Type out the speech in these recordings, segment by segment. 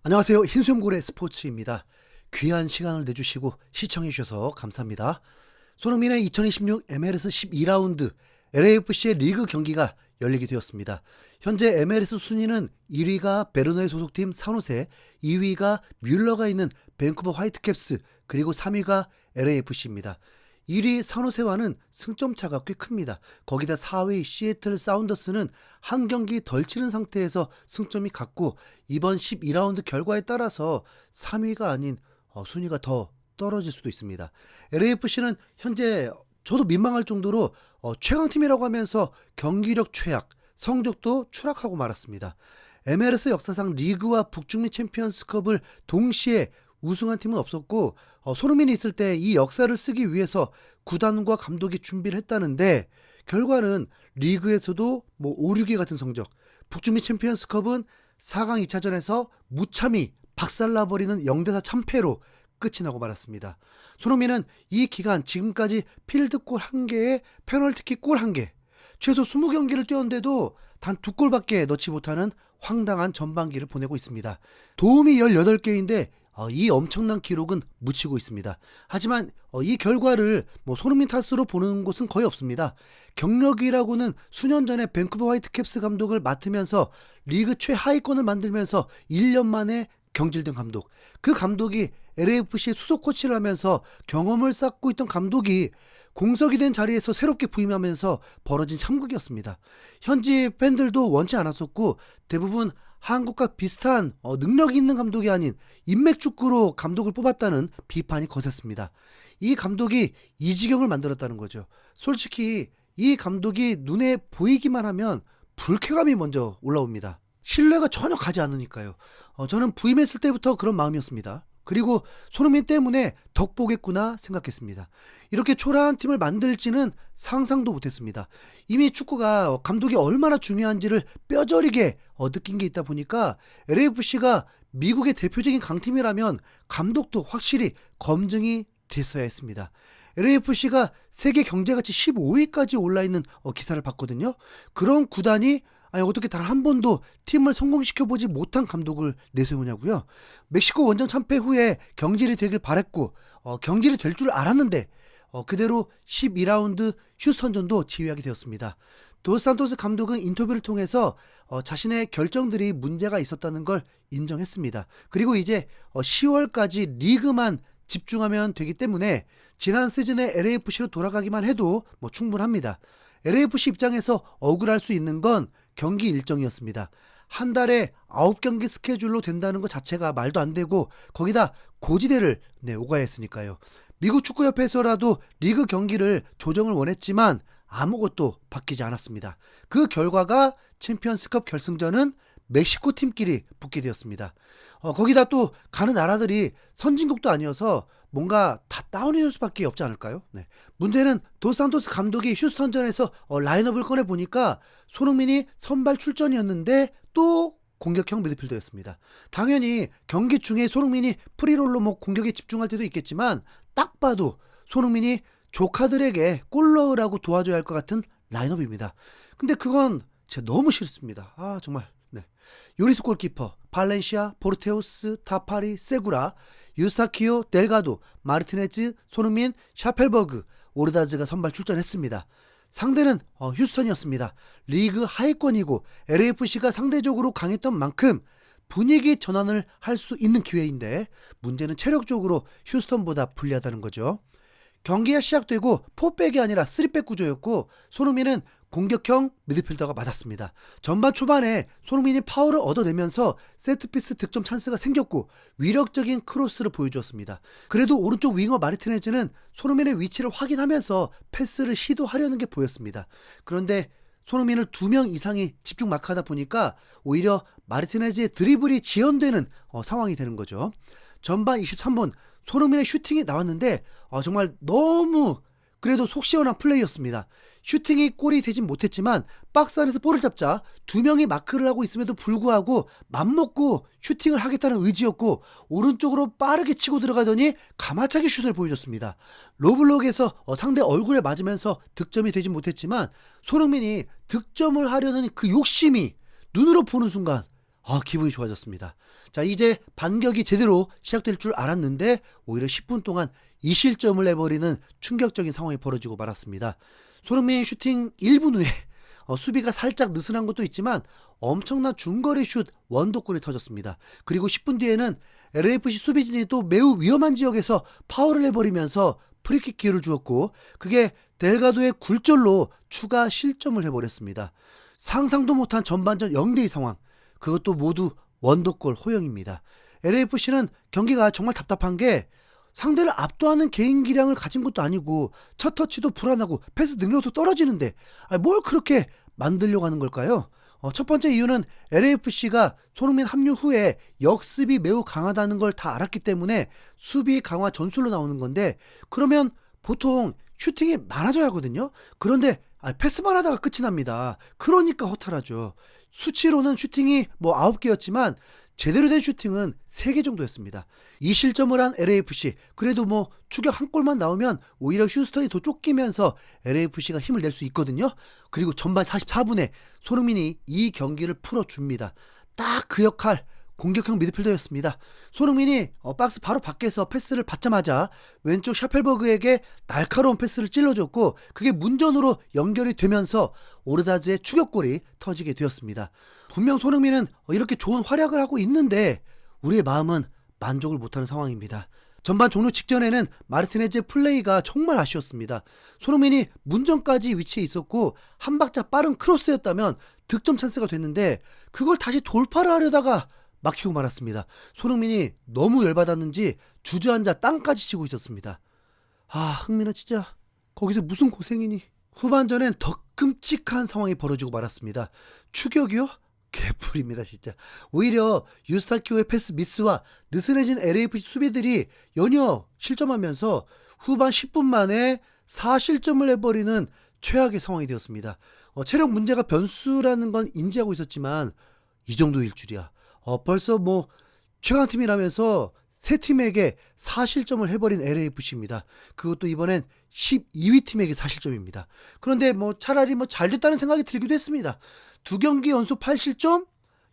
안녕하세요. 흰수염고래 스포츠입니다. 귀한 시간을 내주시고 시청해주셔서 감사합니다. 손흥민의 2026 MLS 12라운드 LAFC의 리그 경기가 열리게 되었습니다. 현재 MLS 순위는 1위가 베르너의 소속팀 산호세, 2위가 뮬러가 있는 밴쿠버 화이트캡스, 그리고 3위가 LAFC입니다. 1위 산호세와는 승점 차가 꽤 큽니다. 거기다 4위 시애틀 사운더스는 한 경기 덜 치른 상태에서 승점이 같고, 이번 12라운드 결과에 따라서 3위가 아닌 순위가 더 떨어질 수도 있습니다. LAFC는 현재 저도 민망할 정도로 최강팀이라고 하면서 경기력 최악, 성적도 추락하고 말았습니다. MLS 역사상 리그와 북중미 챔피언스컵을 동시에 우승한 팀은 없었고, 손흥민이 있을 때 이 역사를 쓰기 위해서 구단과 감독이 준비를 했다는데, 결과는 리그에서도 5, 6위 같은 성적, 북중미 챔피언스컵은 4강 2차전에서 무참히 박살나버리는 0대4 참패로 끝이 나고 말았습니다. 손흥민은 이 기간 지금까지 필드골 1개에 페널티킥 골 1개, 최소 20경기를 뛰었는데도 단 2골밖에 넣지 못하는 황당한 전반기를 보내고 있습니다. 도움이 18개인데 이 엄청난 기록은 묻히고 있습니다. 하지만 이 결과를 손흥민 탓으로 보는 곳은 거의 없습니다. 경력이라고는 수년 전에 밴쿠버 화이트캡스 감독을 맡으면서 리그 최하위권을 만들면서 1년 만에 경질된 감독, 그 감독이 LAFC의 수석 코치를 하면서 경험을 쌓고 있던 감독이 공석이 된 자리에서 새롭게 부임하면서 벌어진 참극이었습니다. 현지 팬들도 원치 않았었고, 대부분 한국과 비슷한 능력이 있는 감독이 아닌 인맥축구로 감독을 뽑았다는 비판이 거셌습니다. 이 감독이 이 지경을 만들었다는 거죠. 솔직히 이 감독이 눈에 보이기만 하면 불쾌감이 먼저 올라옵니다. 신뢰가 전혀 가지 않으니까요. 저는 부임했을 때부터 그런 마음이었습니다. 그리고 손흥민 때문에 덕보겠구나 생각했습니다. 이렇게 초라한 팀을 만들지는 상상도 못했습니다. 이미 축구가 감독이 얼마나 중요한지를 뼈저리게 느낀 게 있다 보니까 LAFC가 미국의 대표적인 강팀이라면 감독도 확실히 검증이 됐어야 했습니다. LAFC가 세계 경제가치 15위까지 올라있는 기사를 봤거든요. 그런 구단이 어떻게 단 한 번도 팀을 성공시켜보지 못한 감독을 내세우냐고요. 멕시코 원정 참패 후에 경질이 되길 바랬고, 경질이 될 줄 알았는데 그대로 12라운드 휴스턴전도 지휘하게 되었습니다. 도스산토스 감독은 인터뷰를 통해서 자신의 결정들이 문제가 있었다는 걸 인정했습니다. 그리고 이제 10월까지 리그만 집중하면 되기 때문에 지난 시즌에 LAFC로 돌아가기만 해도 충분합니다. LAFC 입장에서 억울할 수 있는 건 경기 일정이었습니다. 한 달에 9경기 스케줄로 된다는 것 자체가 말도 안 되고, 거기다 고지대를 오가야 했으니까요. 미국 축구협회에서라도 리그 경기를 조정을 원했지만 아무것도 바뀌지 않았습니다. 그 결과가 챔피언스컵 결승전은 멕시코 팀끼리 붙게 되었습니다. 거기다 또 가는 나라들이 선진국도 아니어서 뭔가 다 다운이 될 수밖에 없지 않을까요? 네. 문제는 도산토스 감독이 휴스턴전에서 라인업을 꺼내보니까 손흥민이 선발 출전이었는데 또 공격형 미드필더였습니다. 당연히 경기 중에 손흥민이 프리롤로 공격에 집중할 때도 있겠지만, 딱 봐도 손흥민이 조카들에게 골 넣으라고 도와줘야 할 것 같은 라인업입니다. 근데 그건 진짜 너무 싫습니다. 정말. 네. 요리스 골키퍼, 발렌시아, 포르테우스, 타파리, 세구라, 유스타키오, 델가도, 마르티네즈, 손흥민, 샤펠버그, 오르다즈가 선발 출전했습니다. 상대는 휴스턴이었습니다. 리그 하위권이고 LAFC가 상대적으로 강했던 만큼 분위기 전환을 할 수 있는 기회인데, 문제는 체력적으로 휴스턴보다 불리하다는 거죠. 경기가 시작되고 4백이 아니라 3백 구조였고, 손흥민은 공격형 미드필더가 맞았습니다. 전반 초반에 손흥민이 파울을 얻어내면서 세트피스 득점 찬스가 생겼고 위력적인 크로스를 보여주었습니다. 그래도 오른쪽 윙어 마르티네즈는 손흥민의 위치를 확인하면서 패스를 시도하려는 게 보였습니다. 그런데 손흥민을 2명 이상이 집중 마크하다 보니까 오히려 마르티네즈의 드리블이 지연되는 상황이 되는 거죠. 전반 23분 손흥민의 슈팅이 나왔는데 정말 너무 그래도 속 시원한 플레이였습니다. 슈팅이 골이 되진 못했지만 박스 안에서 볼을 잡자 2명이 마크를 하고 있음에도 불구하고 맘먹고 슈팅을 하겠다는 의지였고, 오른쪽으로 빠르게 치고 들어가더니 가마차기 슛을 보여줬습니다. 로블록에서 상대 얼굴에 맞으면서 득점이 되진 못했지만 손흥민이 득점을 하려는 그 욕심이 눈으로 보는 순간 기분이 좋아졌습니다. 자, 이제 반격이 제대로 시작될 줄 알았는데 오히려 10분 동안 2실점을 내버리는 충격적인 상황이 벌어지고 말았습니다. 손흥민의 슈팅 1분 후에 수비가 살짝 느슨한 것도 있지만 엄청난 중거리 슛 원더골이 터졌습니다. 그리고 10분 뒤에는 LAFC 수비진이 또 매우 위험한 지역에서 파울을 해버리면서 프리킥 기회를 주었고, 그게 델가도의 굴절로 추가 실점을 해버렸습니다. 상상도 못한 전반전 0대2 상황, 그것도 모두 원더골 허용입니다. LAFC는 경기가 정말 답답한 게 상대를 압도하는 개인 기량을 가진 것도 아니고 첫 터치도 불안하고 패스 능력도 떨어지는데 뭘 그렇게 만들려고 하는 걸까요? 첫 번째 이유는 LAFC가 손흥민 합류 후에 역습이 매우 강하다는 걸 다 알았기 때문에 수비 강화 전술로 나오는 건데, 그러면 보통 슈팅이 많아져야 하거든요. 그런데 패스만 하다가 끝이 납니다. 그러니까 허탈하죠. 수치로는 슈팅이 9개였지만 제대로 된 슈팅은 3개 정도였습니다. 이 실점을 한 LAFC, 그래도 추격 한 골만 나오면 오히려 휴스턴이 더 쫓기면서 LAFC가 힘을 낼 수 있거든요. 그리고 전반 44분에 손흥민이 이 경기를 풀어줍니다. 딱 그 역할, 공격형 미드필더였습니다. 손흥민이 박스 바로 밖에서 패스를 받자마자 왼쪽 샤펠버그에게 날카로운 패스를 찔러줬고, 그게 문전으로 연결이 되면서 오르다즈의 추격골이 터지게 되었습니다. 분명 손흥민은 이렇게 좋은 활약을 하고 있는데 우리의 마음은 만족을 못하는 상황입니다. 전반 종료 직전에는 마르티네즈의 플레이가 정말 아쉬웠습니다. 손흥민이 문전까지 위치해 있었고 한 박자 빠른 크로스였다면 득점 찬스가 됐는데 그걸 다시 돌파를 하려다가 막히고 말았습니다. 손흥민이 너무 열받았는지 주저앉아 땅까지 치고 있었습니다. 흥민아 진짜 거기서 무슨 고생이니. 후반전엔 더 끔찍한 상황이 벌어지고 말았습니다. 추격이요? 개풀입니다 진짜. 오히려 유스타키오의 패스 미스와 느슨해진 LAFC 수비들이 연이어 실점하면서 후반 10분 만에 4실점을 해버리는 최악의 상황이 되었습니다. 체력 문제가 변수라는 건 인지하고 있었지만 이 정도일 줄이야. 벌써 최강팀이라면서 세 팀에게 4실점을 해버린 LAFC입니다. 그것도 이번엔 12위 팀에게 4실점입니다. 그런데 차라리 잘 됐다는 생각이 들기도 했습니다. 2경기 연속 8실점?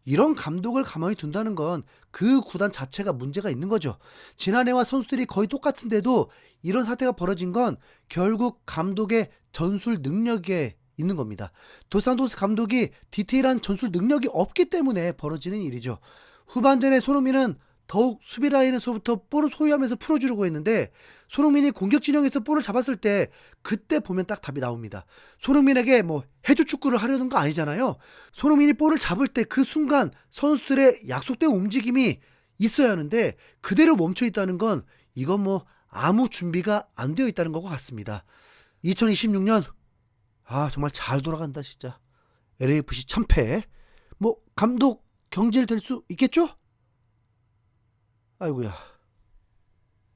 이런 감독을 가만히 둔다는 건 그 구단 자체가 문제가 있는 거죠. 지난해와 선수들이 거의 똑같은데도 이런 사태가 벌어진 건 결국 감독의 전술 능력에 있는 겁니다. 도산토스 감독이 디테일한 전술 능력이 없기 때문에 벌어지는 일이죠. 후반전에 손흥민은 더욱 수비 라인에서부터 볼을 소유하면서 풀어주려고 했는데 손흥민이 공격 진영에서 볼을 잡았을 때 그때 보면 딱 답이 나옵니다. 손흥민에게 해주 축구를 하려는 거 아니잖아요. 손흥민이 볼을 잡을 때 그 순간 선수들의 약속된 움직임이 있어야 하는데 그대로 멈춰 있다는 건 이건 아무 준비가 안 되어 있다는 것 같습니다. 2026년 정말 잘 돌아간다 진짜. LAFC 참패. 감독 경질될 수 있겠죠? 아이고야.